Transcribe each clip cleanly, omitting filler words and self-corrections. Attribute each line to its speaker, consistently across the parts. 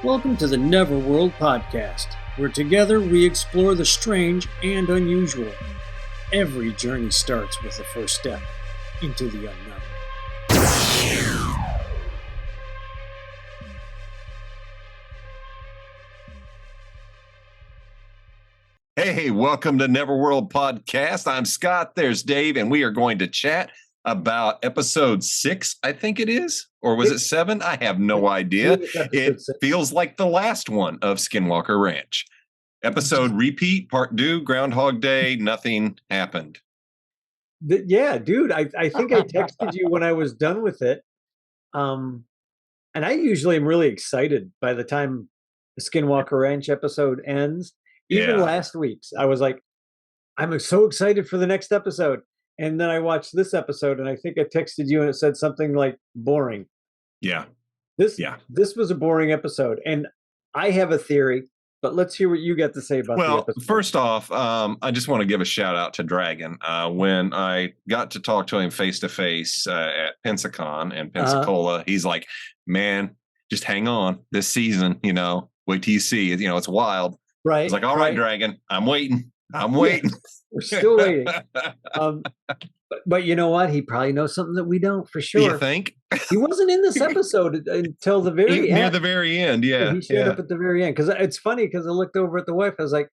Speaker 1: Welcome to the Neverworld Podcast, where together we explore the strange and unusual. Every journey starts with the first step into the unknown.
Speaker 2: Hey, welcome to Neverworld Podcast. I'm Scott, there's Dave, and we are going to chat about episode 6, I think it is. Or was it 7? I have no idea. It feels like the last one of Skinwalker Ranch. Episode repeat, part 2, Groundhog Day, nothing happened.
Speaker 1: Yeah, dude, I think I texted you when I was done with it. And I usually am really excited by the time the Skinwalker Ranch episode ends. Even last week's, I was like, I'm so excited for the next episode. And then I watched this episode, and I think I texted you, and it said something like boring.
Speaker 2: Yeah.
Speaker 1: This was a boring episode, and I have a theory, but let's hear what you got to say about the episode.
Speaker 2: Well, first off, I just want to give a shout out to Dragon. When I got to talk to him face to face at Pensacon in Pensacola, he's like, man, just hang on this season, wait till you see it. It's wild.
Speaker 1: Right.
Speaker 2: He's like, all right, Dragon, I'm waiting. Yeah,
Speaker 1: we're still waiting. But you know what? He probably knows something that we don't, for sure.
Speaker 2: You think?
Speaker 1: He wasn't in this episode until the very end.
Speaker 2: Near the very end, yeah.
Speaker 1: He showed up at the very end. Because it's funny, because I looked over at the wife. I was like,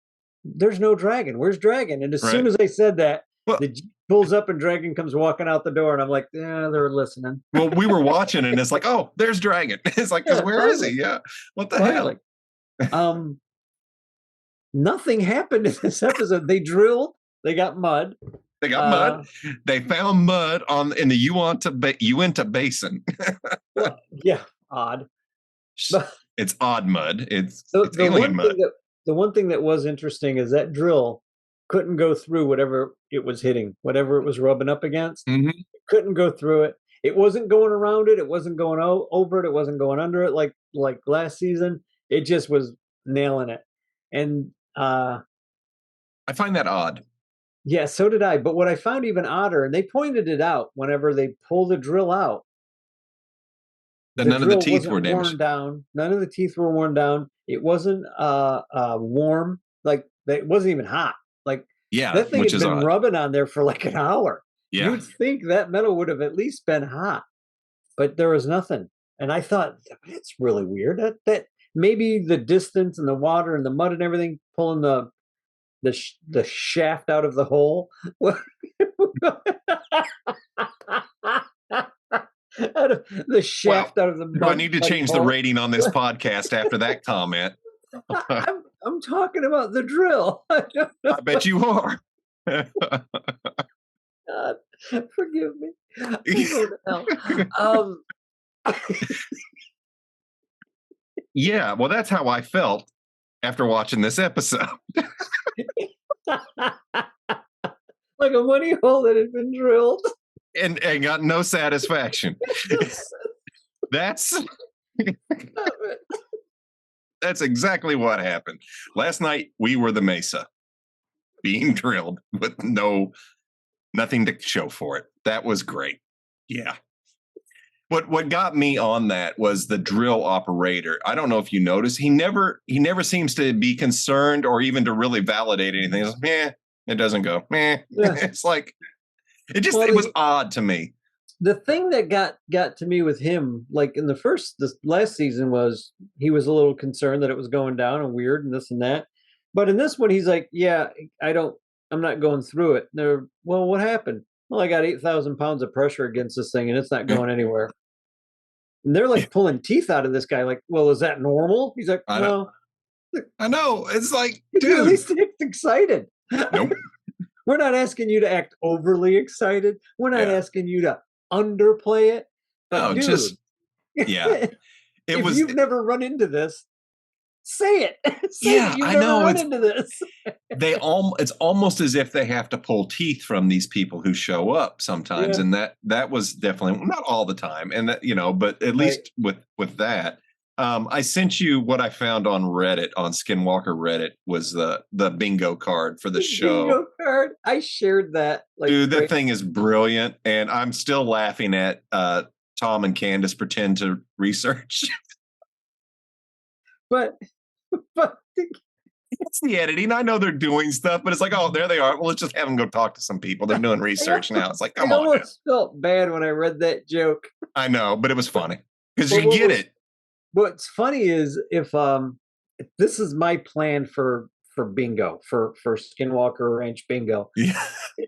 Speaker 1: there's no Dragon. Where's Dragon? And as soon as I said that, the Jeep pulls up and Dragon comes walking out the door. And I'm like, yeah, they're listening.
Speaker 2: Well, we were watching and it's like, oh, there's Dragon. It's like, where is he? Yeah. What the hell?
Speaker 1: Nothing happened in this episode. They drilled. They got mud.
Speaker 2: They got mud. They found mud in the Uinta Basin.
Speaker 1: Well, yeah, odd.
Speaker 2: It's odd mud. It's
Speaker 1: the
Speaker 2: alien mud.
Speaker 1: The one thing that was interesting is that drill couldn't go through whatever it was hitting, whatever it was rubbing up against.
Speaker 2: Mm-hmm.
Speaker 1: It couldn't go through it. It wasn't going around it. It wasn't going over it. It wasn't going under it like last season. It just was nailing it. And I
Speaker 2: find that odd.
Speaker 1: Yeah, so did I. But what I found even odder, and they pointed it out whenever they pulled the drill out,
Speaker 2: none of the teeth were damaged.
Speaker 1: Worn down. None of the teeth were worn down. It wasn't warm. Like, it wasn't even hot. Like, that thing had been rubbing on there for like an hour.
Speaker 2: Yeah.
Speaker 1: You'd think that metal would have at least been hot, but there was nothing. And I thought, that's really weird. That maybe the distance and the water and the mud and everything pulling the shaft out of the hole. The shaft out of the mud.
Speaker 2: Do I need to change the rating on this podcast after that comment?
Speaker 1: I'm talking about the drill.
Speaker 2: I bet you are.
Speaker 1: God, forgive me.
Speaker 2: Yeah, well, that's how I felt after watching this episode.
Speaker 1: Like a money hole that had been drilled.
Speaker 2: And got no satisfaction. That's exactly what happened. Last night, we were the Mesa being drilled with nothing to show for it. That was great. Yeah. What got me on that was the drill operator. I don't know if you noticed, he never seems to be concerned or even to really validate anything. It's like, it doesn't go. Yeah. It's like it was odd to me.
Speaker 1: The thing that got to me with him, like in the last season, was he was a little concerned that it was going down and weird and this and that. But in this one, he's like, yeah, I'm not going through it. Well, what happened? Well, I got 8,000 pounds of pressure against this thing and it's not going anywhere. And they're like pulling teeth out of this guy. Like, well, is that normal? He's like, no.
Speaker 2: I know. It's like, dude.
Speaker 1: At least act excited.
Speaker 2: Nope.
Speaker 1: We're not asking you to act overly excited. We're not asking you to underplay it. But dude, if you've never run into this, say it.
Speaker 2: I know.
Speaker 1: Run into this.
Speaker 2: It's almost as if they have to pull teeth from these people who show up sometimes, and that was definitely not all the time, and that but at least with that. I sent you what I found on Reddit, on Skinwalker Reddit, was the bingo card for the show.
Speaker 1: Bingo card. I shared that.
Speaker 2: Dude, that thing is brilliant, and I'm still laughing at Tom and Candace pretend to research.
Speaker 1: but
Speaker 2: It's the editing. I know they're doing stuff, but it's like, oh, there they are. Well, let's just have them go talk to some people. They're doing research now. It's like, come
Speaker 1: I
Speaker 2: on.
Speaker 1: almost felt bad when I read that joke.
Speaker 2: I know, but it was funny because
Speaker 1: But
Speaker 2: you get it.
Speaker 1: What's funny is if this is my plan for bingo for Skinwalker Ranch bingo.
Speaker 2: Yeah.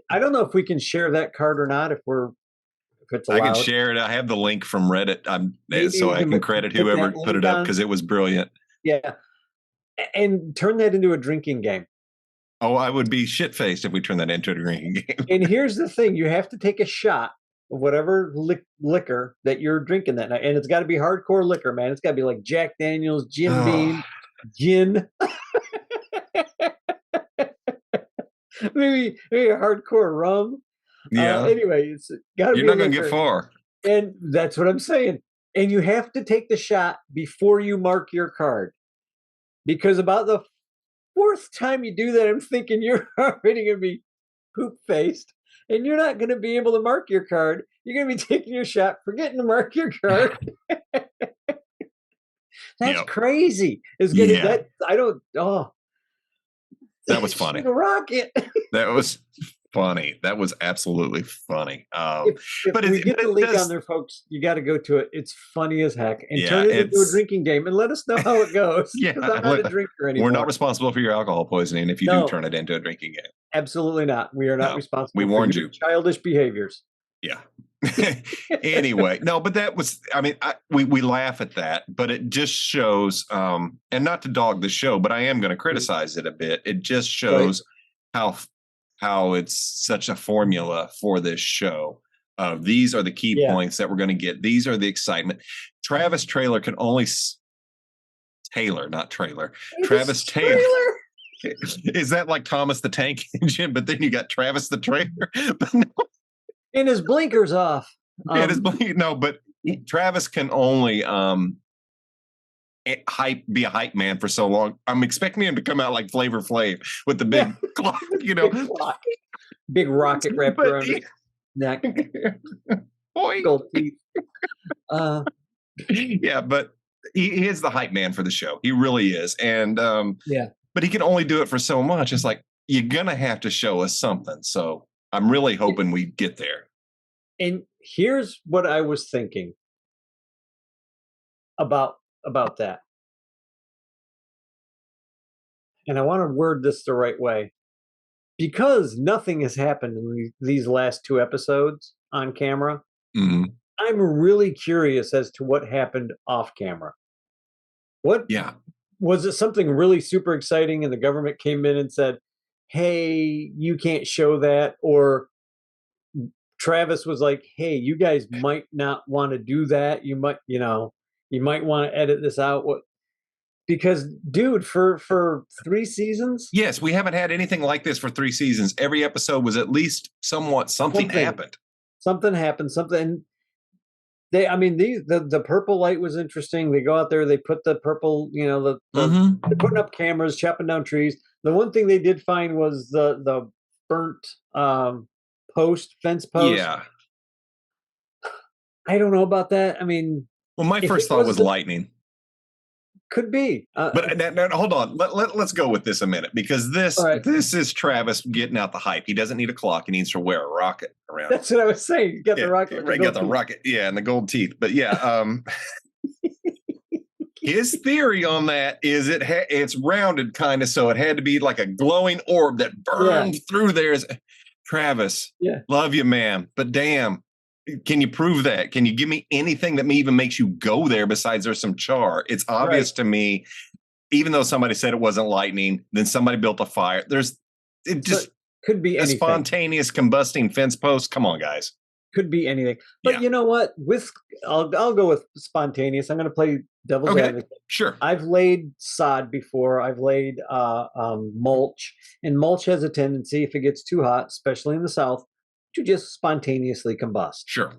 Speaker 1: I don't know if we can share that card or not. If it's allowed.
Speaker 2: I can share it. I have the link from Reddit.
Speaker 1: Maybe
Speaker 2: So I
Speaker 1: you
Speaker 2: can credit whoever
Speaker 1: that
Speaker 2: put it
Speaker 1: link
Speaker 2: up
Speaker 1: on.
Speaker 2: because it was brilliant.
Speaker 1: Yeah, and turn that into a drinking game.
Speaker 2: Oh, I would be shit faced if we turned that into a drinking game.
Speaker 1: And here's the thing: you have to take a shot of whatever liquor that you're drinking that night, and it's got to be hardcore liquor, man. It's got to be like Jack Daniel's, Jim Beam, gin. maybe a hardcore rum.
Speaker 2: Yeah.
Speaker 1: Anyway, it's got to be.
Speaker 2: You're not going to get far.
Speaker 1: And that's what I'm saying. And you have to take the shot before you mark your card, because about the fourth time you do that, I'm thinking you're already going to be poop faced, and you're not going to be able to mark your card. You're going to be taking your shot, forgetting to mark your card. That's crazy. It's good. That I don't. Oh,
Speaker 2: that was funny.
Speaker 1: Rocket.
Speaker 2: That was funny. That was absolutely funny.
Speaker 1: If we get the link on there, folks, you got to go to it. It's funny as heck, and turn it into a drinking game, and let us know how it goes.
Speaker 2: Yeah,
Speaker 1: I'm not a drinker anymore.
Speaker 2: We're not responsible for your alcohol poisoning if you do turn it into a drinking game.
Speaker 1: Absolutely not. We are not responsible.
Speaker 2: We warned you.
Speaker 1: Childish behaviors.
Speaker 2: Yeah. Anyway, no, but that was, I mean, we laugh at that, but it just shows, and not to dog the show, but I am going to criticize it a bit. It just shows how it's such a formula for this show. These are the key points that we're going to get. These are the excitement. Travis Taylor can only Taylor, not trailer. Travis Taylor. Is that like Thomas the Tank Engine? But then you got Travis the Trailer. But no.
Speaker 1: And his blinkers off.
Speaker 2: But Travis can only be a hype man for so long. I'm expecting him to come out like Flavor Flav with the big clock,
Speaker 1: big rocket wrapped around his neck. Gold teeth.
Speaker 2: Yeah, but he is the hype man for the show. He really is. And but he can only do it for so much. It's like, you're gonna have to show us something. So I'm really hoping we get there.
Speaker 1: And here's what I was thinking about that. And I want to word this the right way. Because nothing has happened in these last 2 episodes on camera, I'm really curious as to what happened off camera. Was it something really super exciting and the government came in and said, hey, you can't show that? Or Travis was like, hey, you guys might not want to do that. You might want to edit this out. Because, dude, for 3 seasons?
Speaker 2: Yes, we haven't had anything like this for 3 seasons. Every episode was at least something happened.
Speaker 1: Something happened. The purple light was interesting. They go out there, they put the purple, they're putting up cameras, chopping down trees. The one thing they did find was the burnt fence post.
Speaker 2: Yeah.
Speaker 1: I don't know about that. I mean,
Speaker 2: well, my first thought was lightning.
Speaker 1: Could be.
Speaker 2: But hold on. Let's go with this a minute, because this is Travis getting out the hype. He doesn't need a clock. He needs to wear a rocket around.
Speaker 1: That's what I was saying. You got the rocket.
Speaker 2: Right, got the rocket. Yeah, and the gold teeth. But yeah, his theory on that is it's rounded kind of, so it had to be like a glowing orb that burned through there. Travis, love you, man, but damn, can you prove that? Can you give me anything that even makes you go there besides there's some char? It's obvious to me, even though somebody said it wasn't lightning, then somebody built a fire.
Speaker 1: Could be anything.
Speaker 2: A spontaneous combusting fence post. Come on, guys.
Speaker 1: Could be anything. But you know what? I'll go with spontaneous. I'm going to play devil's advocate.
Speaker 2: Sure.
Speaker 1: I've laid sod before. I've laid mulch, and mulch has a tendency, if it gets too hot, especially in the South, to just spontaneously combust.
Speaker 2: Sure.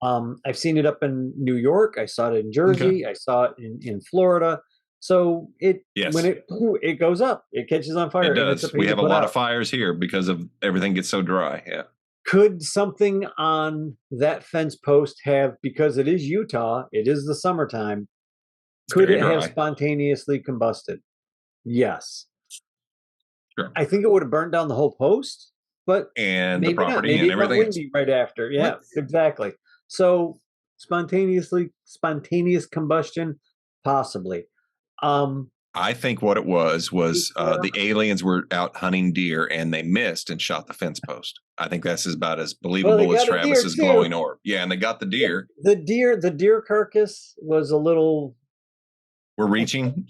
Speaker 1: I've seen it up in New York. I saw it in Jersey. I saw it in Florida. So when it goes up, it catches on fire.
Speaker 2: It does. We have a lot of fires here because of everything gets so dry. Yeah.
Speaker 1: Could something on that fence post have, because it is Utah, it is the summertime, Could
Speaker 2: very
Speaker 1: it have
Speaker 2: dry.
Speaker 1: spontaneously combusted? Yes.
Speaker 2: Sure.
Speaker 1: I think it would have burned down the whole post, but
Speaker 2: And the
Speaker 1: maybe not.
Speaker 2: property
Speaker 1: Maybe
Speaker 2: and
Speaker 1: it got
Speaker 2: everything else.
Speaker 1: windy right after. Yeah,
Speaker 2: What?
Speaker 1: exactly. So spontaneous combustion, possibly. Um,
Speaker 2: I think what it was the aliens were out hunting deer and they missed and shot the fence post. I think that's about as
Speaker 1: well, they
Speaker 2: believable as
Speaker 1: got a deer
Speaker 2: Travis's
Speaker 1: too.
Speaker 2: glowing orb. Yeah, and they got the deer.
Speaker 1: The deer carcass was a little.
Speaker 2: We're reaching,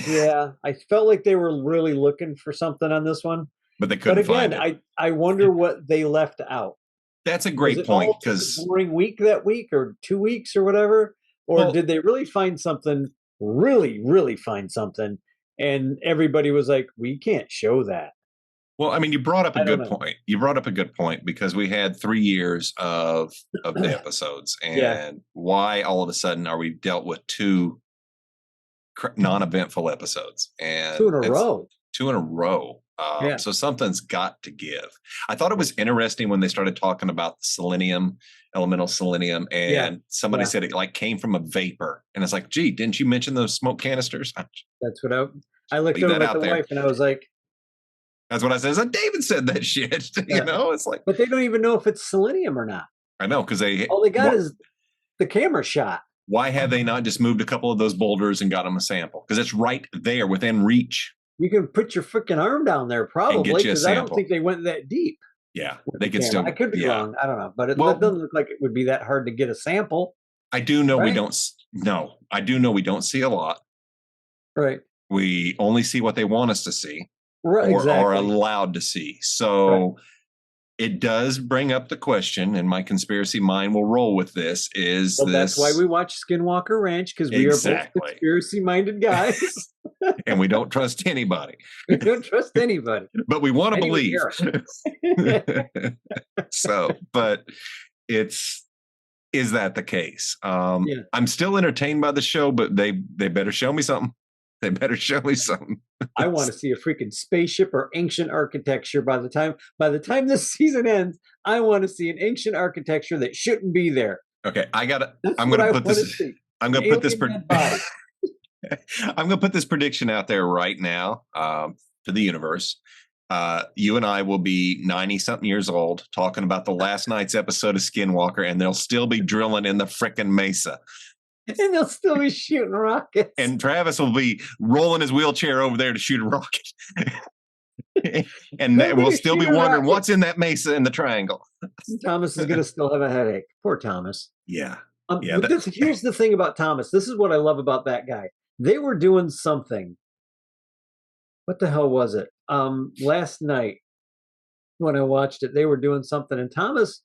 Speaker 1: Yeah, I felt like they were really looking for something on this one.
Speaker 2: but they
Speaker 1: But
Speaker 2: couldn't
Speaker 1: again,
Speaker 2: find it.
Speaker 1: I wonder what they left out.
Speaker 2: That's a
Speaker 1: Was
Speaker 2: great
Speaker 1: it
Speaker 2: point
Speaker 1: all just a
Speaker 2: because,
Speaker 1: boring week that week or 2 weeks or whatever? Or
Speaker 2: well,
Speaker 1: did they really find something, really, really find something? And everybody was like, we can't show that.
Speaker 2: well, I mean, you brought up a
Speaker 1: I don't
Speaker 2: good
Speaker 1: know.
Speaker 2: point. You brought up a good point because we had 3 years of the episodes,
Speaker 1: Yeah.
Speaker 2: and why all of a sudden are we dealt with two non-eventful episodes and
Speaker 1: 2 in a row.
Speaker 2: 2 in a row.
Speaker 1: Yeah.
Speaker 2: So something's got to give. I thought it was interesting when they started talking about the selenium, elemental selenium, and
Speaker 1: Yeah.
Speaker 2: somebody
Speaker 1: Yeah.
Speaker 2: said it like came from a vapor, and it's like, gee, didn't you mention those smoke canisters?
Speaker 1: That's what I looked
Speaker 2: Leave that
Speaker 1: over at
Speaker 2: out
Speaker 1: the
Speaker 2: there.
Speaker 1: wife and I was like,
Speaker 2: That's what I said. Like, David said that shit.
Speaker 1: Yeah.
Speaker 2: You know, it's like,
Speaker 1: but they don't even know if it's selenium or not.
Speaker 2: I know, because
Speaker 1: All they got is the camera shot.
Speaker 2: why have they not just moved a couple of those boulders and got them a sample? Because it's right there within reach.
Speaker 1: You can put your freaking arm down there, probably,
Speaker 2: you a
Speaker 1: because I don't
Speaker 2: sample.
Speaker 1: think they went that deep.
Speaker 2: Yeah,
Speaker 1: with
Speaker 2: they
Speaker 1: the
Speaker 2: could
Speaker 1: camera.
Speaker 2: still.
Speaker 1: I could be
Speaker 2: Yeah.
Speaker 1: wrong. I don't know, but it
Speaker 2: Well-
Speaker 1: doesn't look like it would be that hard to get a sample.
Speaker 2: I do know we
Speaker 1: Right?
Speaker 2: don't. No, I do know we don't see a lot.
Speaker 1: Right.
Speaker 2: We only see what they want us to see,
Speaker 1: Right.
Speaker 2: or
Speaker 1: Exactly.
Speaker 2: are allowed to see. So it does bring up the question, and my conspiracy mind will roll with this. Is
Speaker 1: Well,
Speaker 2: this
Speaker 1: that's why we watch Skinwalker Ranch, because we are both
Speaker 2: Exactly.
Speaker 1: conspiracy-minded guys.
Speaker 2: and we don't trust anybody,
Speaker 1: We don't trust anybody.
Speaker 2: but we want to
Speaker 1: Not even
Speaker 2: believe.
Speaker 1: Eric.
Speaker 2: So, but is that the case?
Speaker 1: Yeah.
Speaker 2: I'm still entertained by the show, but they better show me something. They better show me something.
Speaker 1: I want to see a freaking spaceship or ancient architecture by the time this season ends. I want to see an ancient architecture that shouldn't be there.
Speaker 2: Okay, I'm
Speaker 1: That's
Speaker 2: going
Speaker 1: what
Speaker 2: to
Speaker 1: I
Speaker 2: put
Speaker 1: want to
Speaker 2: this.
Speaker 1: see.
Speaker 2: I'm going to put this.
Speaker 1: Alien dead body.
Speaker 2: I'm going to put this prediction out there right now to the universe. You and I will be 90-something years old talking about the last night's episode of Skinwalker, and they'll still be drilling in the frickin' mesa.
Speaker 1: And they'll still be shooting rockets.
Speaker 2: And Travis will be rolling his wheelchair over there to shoot a rocket. And we'll still be wondering what's in that mesa in the triangle.
Speaker 1: Thomas is going to still have a headache. Poor Thomas.
Speaker 2: Yeah.
Speaker 1: But here's the thing about Thomas. This is what I love about that guy. They were doing something. What the hell was it? Last night when I watched it, they were doing something, and Thomas,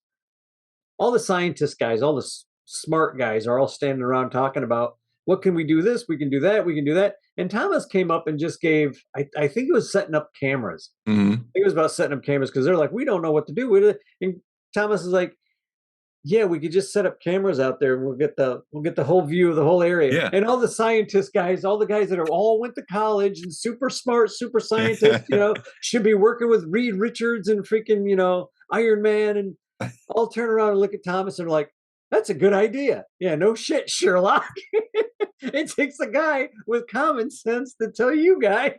Speaker 1: all the scientist guys, all the smart guys are all standing around talking about what can we do this, we can do that, we can do that. And Thomas came up and just gave, I think it was setting up cameras.
Speaker 2: Mm-hmm.
Speaker 1: I think it was about setting up cameras because they're like, we don't know what to do with it. And Thomas is like, yeah, we could just set up cameras out there and we'll get the whole view of the whole area.
Speaker 2: Yeah.
Speaker 1: And all the scientist guys, all the guys that are all went to college and super smart, super scientists, should be working with Reed Richards and freaking, Iron Man, and all turn around and look at Thomas and are like, that's a good idea. Yeah, no shit, Sherlock. It takes a guy with common sense to tell you guys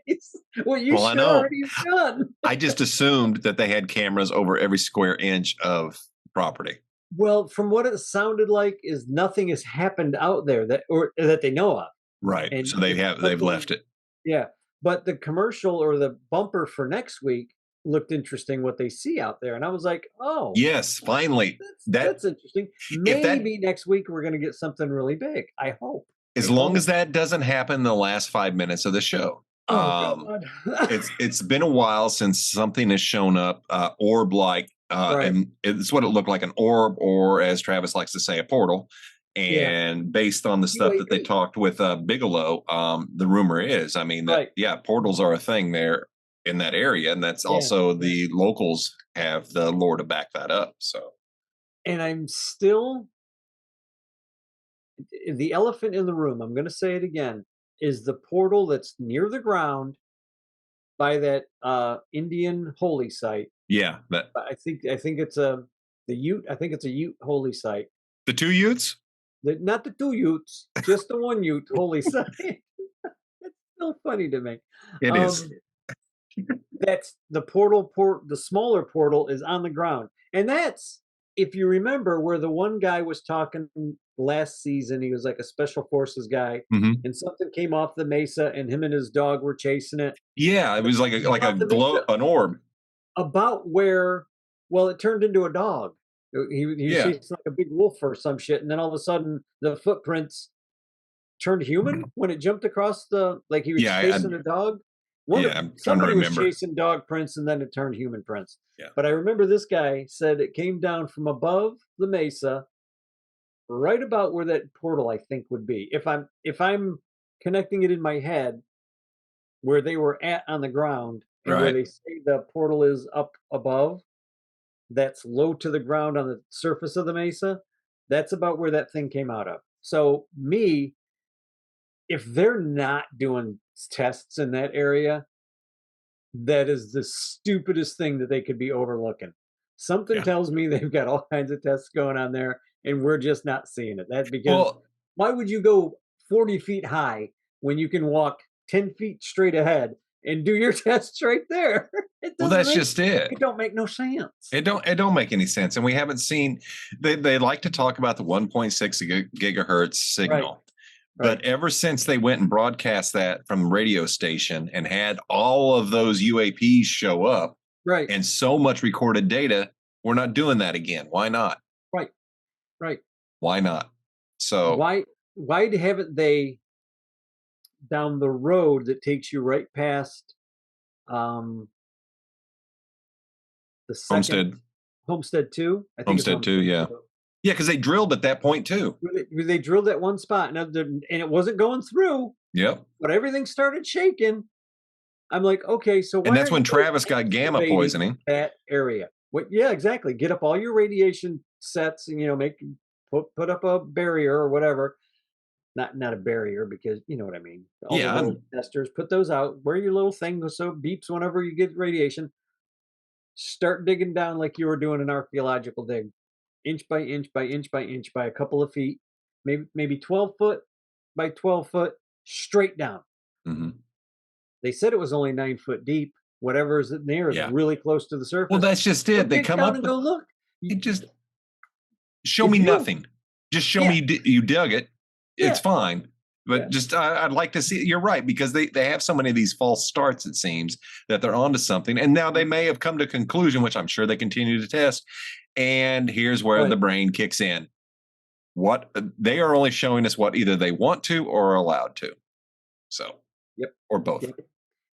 Speaker 1: what you should already have done.
Speaker 2: I just assumed that they had cameras over every square inch of property.
Speaker 1: Well, from what it sounded like, is nothing has happened out there that they know of.
Speaker 2: Right.
Speaker 1: And
Speaker 2: so they've left it.
Speaker 1: Yeah. But the commercial or the bumper for next week looked interesting, what they see out there. And I was like, oh.
Speaker 2: Yes, finally.
Speaker 1: That's interesting. Maybe next week we're going to get something really big. I hope.
Speaker 2: As long as that doesn't happen in the last 5 minutes of the show.
Speaker 1: Oh, God.
Speaker 2: It's been a while since something has shown up orb-like.
Speaker 1: Right.
Speaker 2: And it's what it looked like, an orb, or as Travis likes to say, a portal. And based on the stuff that they talked with Bigelow, the rumor is, that portals are a thing there in that area, and that's also the locals have the lore to back that up. So,
Speaker 1: and I'm still the elephant in the room. I'm going to say it again: is the portal that's near the ground by that Indian holy site.
Speaker 2: Yeah,
Speaker 1: I think it's the Ute. I think it's a Ute holy site.
Speaker 2: The two Utes?
Speaker 1: Not the two Utes, just the one Ute. Holy side. It's still funny to me.
Speaker 2: It is.
Speaker 1: That's the the smaller portal is on the ground. And that's, if you remember, where the one guy was talking last season. He was like a special forces guy,
Speaker 2: Mhm.
Speaker 1: and something came off the mesa, and him and his dog were chasing it.
Speaker 2: Yeah, it was like a
Speaker 1: Off the
Speaker 2: glow,
Speaker 1: mesa,
Speaker 2: an orb.
Speaker 1: about where, well, it turned into a dog. He was
Speaker 2: Yeah,
Speaker 1: chasing like a big wolf or some shit, and then all of a sudden the footprints turned human when it jumped across the, like he was
Speaker 2: yeah,
Speaker 1: chasing a dog.
Speaker 2: I'm trying to
Speaker 1: Somebody was
Speaker 2: remember.
Speaker 1: chasing dog prints and then it turned human prints.
Speaker 2: Yeah,
Speaker 1: But I remember this guy said it came down from above the mesa, right about where that portal I think would be. If I'm connecting it in my head, where they were at on the ground and where
Speaker 2: right.
Speaker 1: they say the portal is up above, that's low to the ground on the surface of the mesa, that's about where that thing came out of. So me, if they're not doing tests in that area, that is the stupidest thing that they could be overlooking. Something
Speaker 2: Yeah.
Speaker 1: tells me they've got all kinds of tests going on there, and we're just not seeing it. That because
Speaker 2: Well,
Speaker 1: why would you go 40 feet high when you can walk 10 feet straight ahead and do your tests right there? It doesn't
Speaker 2: that's
Speaker 1: make
Speaker 2: just it.
Speaker 1: it don't make no sense.
Speaker 2: It don't make any sense, and we haven't seen. They like to talk about the 1.6 gigahertz
Speaker 1: Right,
Speaker 2: signal,
Speaker 1: right,
Speaker 2: but ever since they went and broadcast that from the radio station and had all of those UAPs show up
Speaker 1: right,
Speaker 2: and so much recorded data, we're not doing that again. Why not?
Speaker 1: right, right.
Speaker 2: Why not? So
Speaker 1: Why haven't they, down the road that takes you right past um the second
Speaker 2: Homestead,
Speaker 1: Homestead 2? I think it's
Speaker 2: Homestead too,
Speaker 1: Homestead
Speaker 2: yeah,
Speaker 1: 2.
Speaker 2: yeah, because they drilled at that point too.
Speaker 1: Where they drilled that one spot, and it wasn't going through,
Speaker 2: Yep,
Speaker 1: but everything started shaking. I'm like, okay, so
Speaker 2: and
Speaker 1: why
Speaker 2: that's
Speaker 1: aren't
Speaker 2: when
Speaker 1: you guys
Speaker 2: Travis got gamma
Speaker 1: excavating
Speaker 2: poisoning.
Speaker 1: that area? What? Yeah, exactly. Get up all your radiation sets, and make put up a barrier or whatever. Not a barrier, because you know what I mean. All the
Speaker 2: Yeah,
Speaker 1: little testers, put those out. Wear your little thing so it beeps whenever you get radiation. Start digging down like you were doing an archaeological dig, inch by inch by inch by inch by a couple of feet, maybe 12 foot by 12 foot, straight down.
Speaker 2: hmm,
Speaker 1: They said it was only 9 foot deep. Whatever is in there is
Speaker 2: yeah.
Speaker 1: really close to the
Speaker 2: Well,
Speaker 1: surface.
Speaker 2: that's just
Speaker 1: Go
Speaker 2: it. They
Speaker 1: dig
Speaker 2: come
Speaker 1: down
Speaker 2: up
Speaker 1: and
Speaker 2: with
Speaker 1: go look.
Speaker 2: it. Just show
Speaker 1: If
Speaker 2: me
Speaker 1: you,
Speaker 2: nothing. Just show
Speaker 1: yeah,
Speaker 2: me you dug it. It's
Speaker 1: yeah,
Speaker 2: fine. But
Speaker 1: yeah,
Speaker 2: just I'd like to see. You're right, because they have so many of these false starts. It seems that they're onto something, and now they may have come to a conclusion, which I'm sure they continue to test. And here's where the
Speaker 1: right.
Speaker 2: brain kicks in. What they are only showing us what either they want to or are allowed to. So,
Speaker 1: Yep,
Speaker 2: or both.
Speaker 1: yep.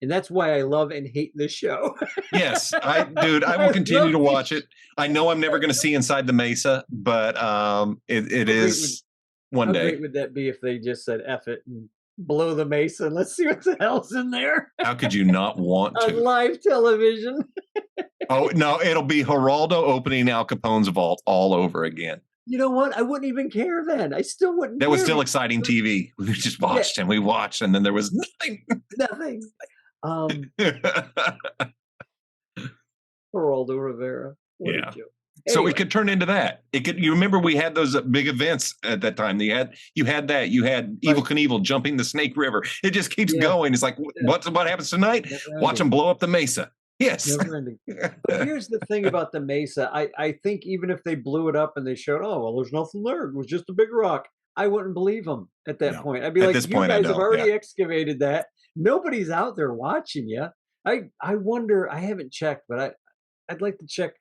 Speaker 1: And that's why I love and hate this show.
Speaker 2: Yes, I will
Speaker 1: I
Speaker 2: continue
Speaker 1: love
Speaker 2: to
Speaker 1: this.
Speaker 2: watch it. I know I'm never going to see inside the Mesa, but it
Speaker 1: How great would
Speaker 2: is one
Speaker 1: how
Speaker 2: day.
Speaker 1: great would that be if they just said F it and blow the mesa and let's see what the hell's in there
Speaker 2: How could you not want
Speaker 1: on
Speaker 2: to?
Speaker 1: live television?
Speaker 2: Oh no, it'll be Geraldo opening Al Capone's vault all over again.
Speaker 1: You know what? I wouldn't even care then. I still wouldn't
Speaker 2: That was
Speaker 1: care
Speaker 2: still
Speaker 1: because,
Speaker 2: exciting TV. We just
Speaker 1: yeah,
Speaker 2: watched and we watched, and then there was nothing.
Speaker 1: nothing. Geraldo Rivera. What a
Speaker 2: Yeah.
Speaker 1: joke.
Speaker 2: So it
Speaker 1: Anyway,
Speaker 2: could turn into that. It could. You remember we had those big events at that time. You had Evil
Speaker 1: right.
Speaker 2: Knievel jumping the Snake River. It just keeps
Speaker 1: Yeah,
Speaker 2: going. It's like
Speaker 1: yeah.
Speaker 2: what happens tonight?
Speaker 1: Never
Speaker 2: Watch them
Speaker 1: ending.
Speaker 2: blow up the Mesa. Yes.
Speaker 1: Never ending. But here's the thing about the mesa. I think even if they blew it up and they showed, oh, well, there's nothing there. It was just a big rock. I wouldn't believe them at that
Speaker 2: No.
Speaker 1: point. I'd be
Speaker 2: At
Speaker 1: like,
Speaker 2: this
Speaker 1: you
Speaker 2: point, I
Speaker 1: guys have
Speaker 2: don't. Yeah.
Speaker 1: already excavated that. Nobody's out there watching you. I wonder, I haven't checked, but I'd like to check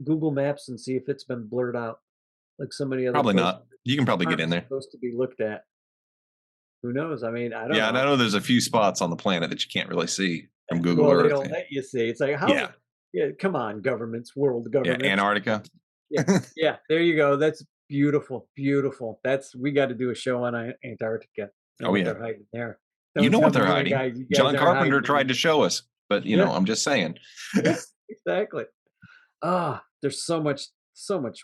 Speaker 1: Google Maps and see if it's been blurred out like so many other
Speaker 2: Probably
Speaker 1: places
Speaker 2: not. You can probably get
Speaker 1: aren't
Speaker 2: in there.
Speaker 1: supposed to be looked at. Who knows? I mean, I don't
Speaker 2: Yeah, and I
Speaker 1: know.
Speaker 2: know there's a few spots on the planet that you can't really see from Google
Speaker 1: Well, they
Speaker 2: Earth.
Speaker 1: don't let you see. It's like, how?
Speaker 2: Yeah.
Speaker 1: Yeah, come on, governments, world
Speaker 2: Yeah.
Speaker 1: governments.
Speaker 2: Antarctica.
Speaker 1: Yeah, yeah. There you go. That's beautiful, beautiful. We got to do a show on Antarctica and
Speaker 2: Oh
Speaker 1: what
Speaker 2: yeah.
Speaker 1: they're hiding there.
Speaker 2: You
Speaker 1: Don't
Speaker 2: know
Speaker 1: tell
Speaker 2: what
Speaker 1: me,
Speaker 2: they're
Speaker 1: man,
Speaker 2: hiding.
Speaker 1: guys, you guys
Speaker 2: John
Speaker 1: aren't
Speaker 2: Carpenter
Speaker 1: hiding
Speaker 2: tried
Speaker 1: anything.
Speaker 2: to show us, but
Speaker 1: Yeah,
Speaker 2: I'm just saying.
Speaker 1: yeah, exactly. There's so much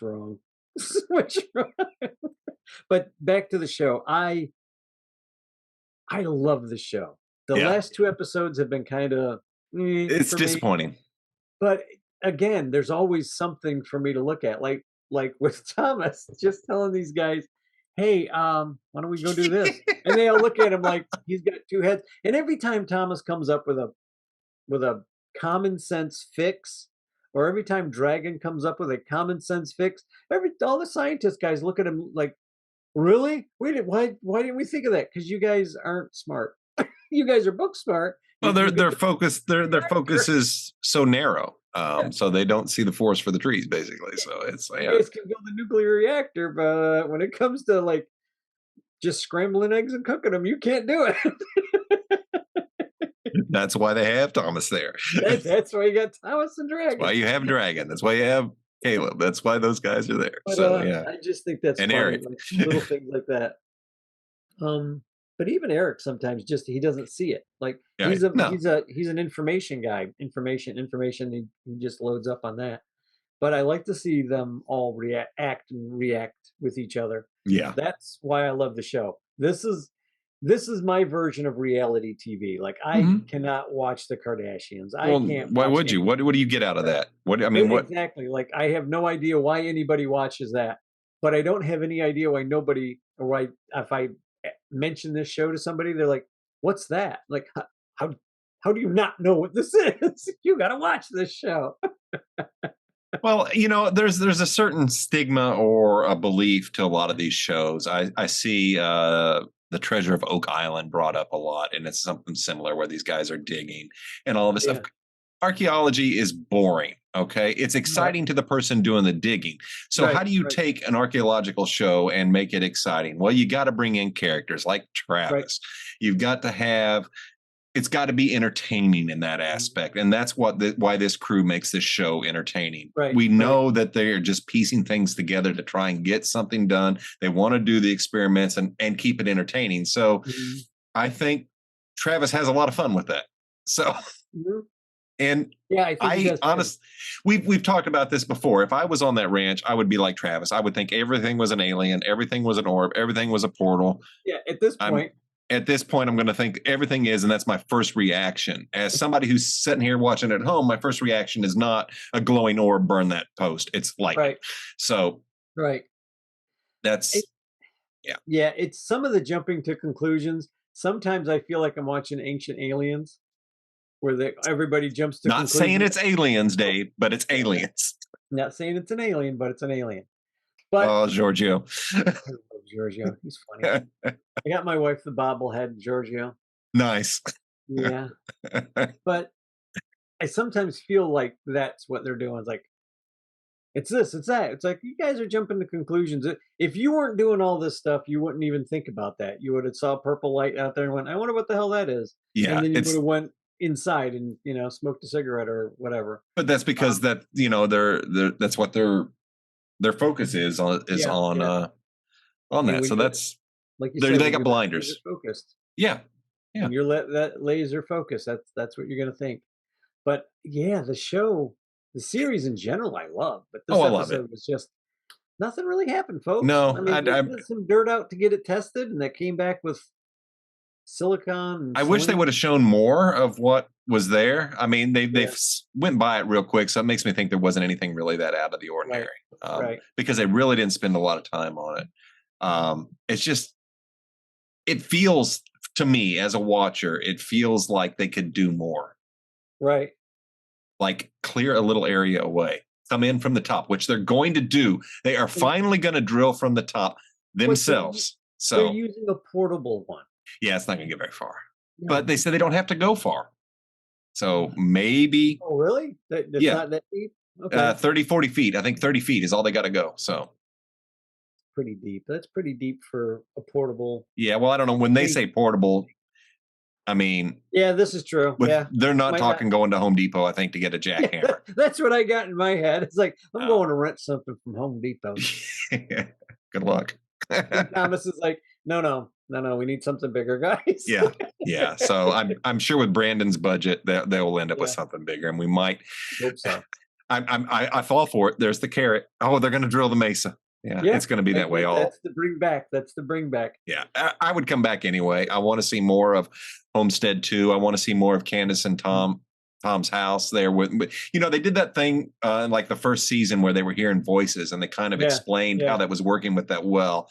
Speaker 1: wrong, so much wrong. But back to the show. I love the show. The
Speaker 2: Yeah.
Speaker 1: last two episodes have been kind of
Speaker 2: It's
Speaker 1: for me,
Speaker 2: disappointing.
Speaker 1: but again, there's always something for me to look at. Like with Thomas, just telling these guys, hey, why don't we go do this? And they all look at him like he's got two heads. And every time Thomas comes up with a common sense fix, or every time Dragon comes up with a common sense fix, all the scientist guys look at him like, really? Why didn't we think of that? Because you guys aren't smart. You guys are book smart.
Speaker 2: Well,
Speaker 1: You
Speaker 2: their focus is so narrow,
Speaker 1: Yeah.
Speaker 2: so they don't see the forest for the trees, basically. So it's
Speaker 1: You guys can build a nuclear reactor, but when it comes to like just scrambling eggs and cooking them, you can't do it.
Speaker 2: that's why they have Thomas there.
Speaker 1: That's why you got Thomas and Dragon.
Speaker 2: That's why you have Dragon. That's why you have Caleb. That's why those guys are there.
Speaker 1: But
Speaker 2: So yeah,
Speaker 1: I just think that's
Speaker 2: and
Speaker 1: funny,
Speaker 2: Eric.
Speaker 1: like little things like that. But even Eric sometimes just he doesn't see it. Like
Speaker 2: Yeah,
Speaker 1: he's
Speaker 2: no.
Speaker 1: an information guy. Information. He just loads up on that. But I like to see them all act and react with each other.
Speaker 2: Yeah.
Speaker 1: That's why I love the show. This is my version of reality TV. Like I cannot watch the Kardashians. I can't.
Speaker 2: Why
Speaker 1: watch
Speaker 2: would you? What do you get out of that? What I mean, what
Speaker 1: exactly? Like I have no idea why anybody watches that, but I don't have any idea why nobody, or why if I mention this show to somebody, they're like, "What's that?" Like how do you not know what this is? You got to watch this show.
Speaker 2: Well, there's a certain stigma or a belief to a lot of these shows. I see the Treasure of Oak Island brought up a lot, and it's something similar where these guys are digging and all of this stuff. Archaeology is boring. Okay, it's exciting to the person doing the digging. So how do you take an archaeological show and make it exciting? Well, you got to bring in characters like Travis. You've got to have. It's got to be entertaining in that aspect. And that's why this crew makes this show entertaining. We know that they're just piecing things together to try and get something done. They want to do the experiments and keep it entertaining. So I think Travis has a lot of fun with that. So, and
Speaker 1: yeah, I
Speaker 2: honestly, we've talked about this before. If I was on that ranch, I would be like Travis. I would think everything was an alien, everything was an orb, everything was a portal.
Speaker 1: Yeah, at this point,
Speaker 2: I'm going to think everything is, and that's my first reaction. As somebody who's sitting here watching at home, my first reaction is not a glowing orb, burn that post. It's lightning. So, that's,
Speaker 1: yeah. It's some of the jumping to conclusions. Sometimes I feel like I'm watching Ancient Aliens, where everybody jumps to
Speaker 2: conclusions. Not saying it's aliens, Dave, but it's aliens.
Speaker 1: Not saying it's an alien, but it's an alien. But
Speaker 2: oh, Giorgio.
Speaker 1: I love Giorgio. He's funny. I got my wife the bobblehead Giorgio.
Speaker 2: Nice.
Speaker 1: Yeah. But I sometimes feel like that's what they're doing. It's like, it's this, it's that. It's like, you guys are jumping to conclusions. If you weren't doing all this stuff, you wouldn't even think about that. You would have saw purple light out there and went, I wonder what the hell that is.
Speaker 2: Yeah.
Speaker 1: And then you would have went inside and, smoked a cigarette or whatever.
Speaker 2: But that's because they're that's what their focus is on that. So that's
Speaker 1: like you said,
Speaker 2: they got blinders.
Speaker 1: Focused.
Speaker 2: Yeah.
Speaker 1: When you're that laser focus, that's what you're gonna think. But yeah, the series in general, I love. But this episode was just nothing really happened, folks.
Speaker 2: No,
Speaker 1: I mean, I put some dirt out to get it tested, and that came back with silicon.
Speaker 2: I wish they would have shown more of what was there. I mean, they went by it real quick, so it makes me think there wasn't anything really that out of the ordinary. Because they really didn't spend a lot of time on it. It's just, it feels to me as a watcher, it feels like they could do more.
Speaker 1: Right.
Speaker 2: Like clear a little area away, come in from the top, which they're going to do. They are finally going to drill from the top themselves. So
Speaker 1: they're using a portable one.
Speaker 2: Yeah, it's not going to get very far. No. But they said they don't have to go far. So maybe.
Speaker 1: Oh, really? That's not that deep?
Speaker 2: Okay. 30, 40 feet. I think 30 feet is all they got to go. So
Speaker 1: pretty deep. That's pretty deep for a portable.
Speaker 2: Yeah, well, I don't know. When they say portable, I mean.
Speaker 1: Yeah, this is true. Yeah,
Speaker 2: they're not talking going to Home Depot, I think, to get a jackhammer.
Speaker 1: That's what I got in my head. It's like, I'm going to rent something from Home Depot.
Speaker 2: Good luck.
Speaker 1: Thomas is like, no, we need something bigger, guys.
Speaker 2: Yeah. So I'm sure with Brandon's budget, they will end up with something bigger, and we might.
Speaker 1: Hope so.
Speaker 2: I fall for it. There's the carrot. Oh, they're going to drill the mesa. Yeah, it's going to be that way.
Speaker 1: That's the bring back.
Speaker 2: Yeah, I would come back anyway. I want to see more of Homestead 2. I want to see more of Candace and Tom's house there. They did that thing in like the first season where they were hearing voices, and they kind of explained how that was working with that well.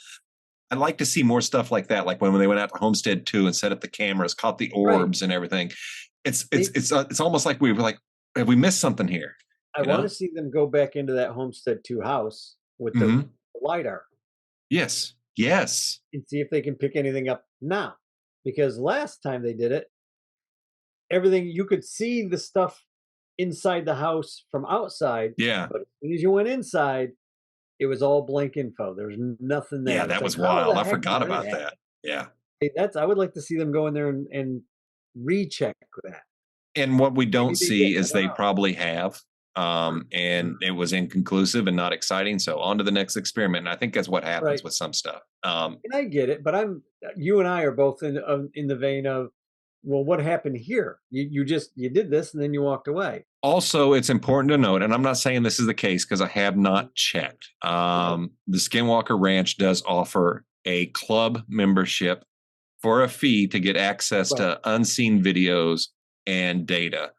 Speaker 2: I'd like to see more stuff like that. Like when they went out to Homestead 2 and set up the cameras, caught the orbs and everything. It's almost like we were like, have we missed something here?
Speaker 1: I want to see them go back into that Homestead 2 house with the LiDAR.
Speaker 2: Yes.
Speaker 1: And see if they can pick anything up now. Because last time they did it, everything, you could see the stuff inside the house from outside.
Speaker 2: Yeah.
Speaker 1: But as soon as you went inside, it was all blank info. There was nothing there.
Speaker 2: Yeah, that was wild. I forgot about that. Yeah.
Speaker 1: I would like to see them go in there and recheck that.
Speaker 2: And what we don't see is they probably have. And it was inconclusive and not exciting. So on to the next experiment. And I think that's what happens with some stuff.
Speaker 1: And I get it, but you and I are both in the vein of, well, what happened here? You did this and then you walked away.
Speaker 2: Also, it's important to note, and I'm not saying this is the case because I have not checked. The Skinwalker Ranch does offer a club membership for a fee to get access to unseen videos and data.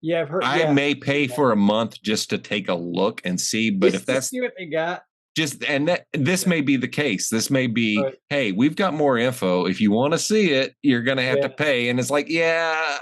Speaker 1: Yeah, I've heard.
Speaker 2: I may pay for a month just to take a look and see, but
Speaker 1: just
Speaker 2: if that's
Speaker 1: see what they got,
Speaker 2: this may be the case. This may be, hey, we've got more info. If you want to see it, you're going to have to pay. And it's like,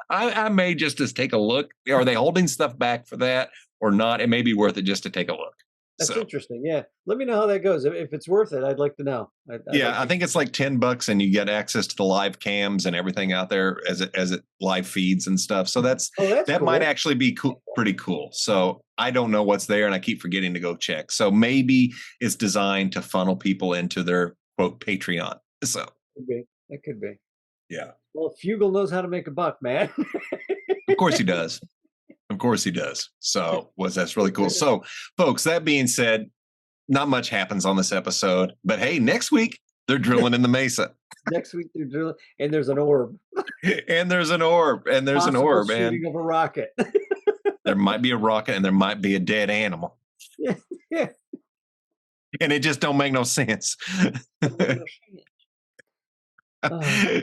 Speaker 2: I may just take a look. Are they holding stuff back for that or not? It may be worth it just to take a look.
Speaker 1: That's interesting. Yeah. Let me know how that goes. If it's worth it, I'd like to know.
Speaker 2: I think it's like $10 and you get access to the live cams and everything out there as it live feeds and stuff. So that cool. Might actually be pretty cool. So I don't know what's there and I keep forgetting to go check. So maybe it's designed to funnel people into their quote Patreon. So
Speaker 1: that could be.
Speaker 2: Yeah.
Speaker 1: Well, Fugle knows how to make a buck, man.
Speaker 2: Of course he does. Of course he does. So that's really cool. So folks, that being said, not much happens on this episode, but hey, next week they're drilling in the Mesa.
Speaker 1: Next week they're drilling and there's an orb.
Speaker 2: And there's an orb. And there's an orb.
Speaker 1: Shooting of a rocket.
Speaker 2: There might be a rocket and there might be a dead animal.
Speaker 1: Yeah.
Speaker 2: And it just don't make no sense.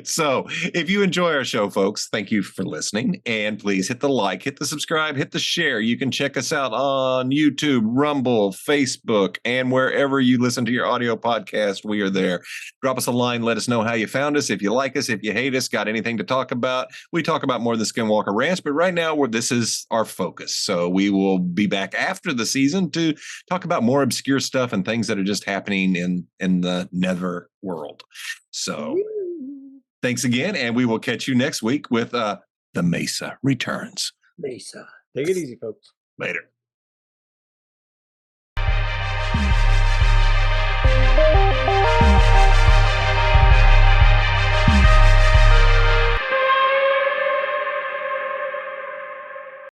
Speaker 2: So if you enjoy our show, folks, thank you for listening. And please hit the like, hit the subscribe, hit the share. You can check us out on YouTube, Rumble, Facebook, and wherever you listen to your audio podcast, we are there. Drop us a line. Let us know how you found us. If you like us, if you hate us, got anything to talk about. We talk about more than Skinwalker Ranch, but right now this is our focus. So we will be back after the season to talk about more obscure stuff and things that are just happening in the Neverworld. So thanks again, and we will catch you next week with The Mesa Returns.
Speaker 1: Mesa. Take it easy, folks.
Speaker 2: Later.